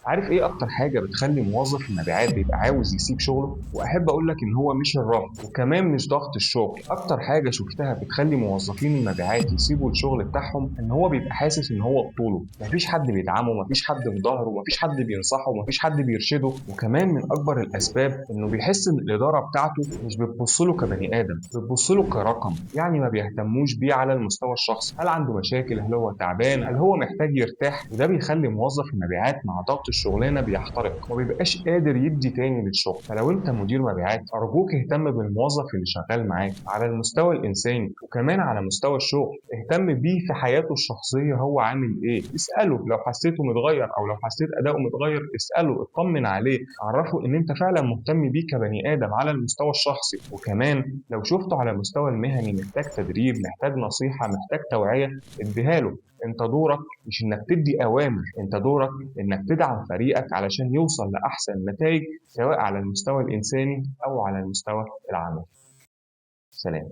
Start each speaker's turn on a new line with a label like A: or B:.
A: عارف ايه اكتر حاجة بتخلي موظف المبيعات بيبقى عاوز يسيب شغله؟ واحب اقول لك ان هو مش الرفض وكمان مش ضغط الشغل. اكتر حاجة شفتها بتخلي موظفين المبيعات يسيبوا الشغل بتاعهم ان هو بيبقى حاسس ان هو بطوله، مفيش حد بيدعمه، مفيش حد في ظهره، مفيش حد بينصحه، مفيش حد بيرشده. وكمان من اكبر الاسباب انه بيحس ان الادارة بتاعته مش بتبص له كبني ادم، بتبص له كرقم. يعني ما بيهتموش بيه على المستوى الشخصي، هل عنده مشاكل، هل هو تعبان، هل هو محتاج يرتاح. وده بيخلي موظف المبيعات مع ضغط الشغلانه بيحترق وما بيبقاش قادر يدي تاني للشغل. فلو انت مدير مبيعات ارجوك اهتم بالموظف اللي شغال معاك على المستوى الانساني وكمان على مستوى الشغل. اهتم بيه في حياته الشخصيه، هو عامل ايه، اساله لو حسيته متغير او لو حسيت اداؤه متغير، اساله اطمن عليه، عرفه ان انت فعلا مهتم بيه كبني ادم على المستوى الشخصي. وكمان لو شفته على المستوى المهني محتاج تدريب، محتاج نصيحه، محتاج توعيه، اديها له. انت دورك مش انك تدي اوامر، انت دورك انك تدعم فريقك علشان يوصل لاحسن نتائج، سواء على المستوى الانساني او على المستوى العملي. سلام.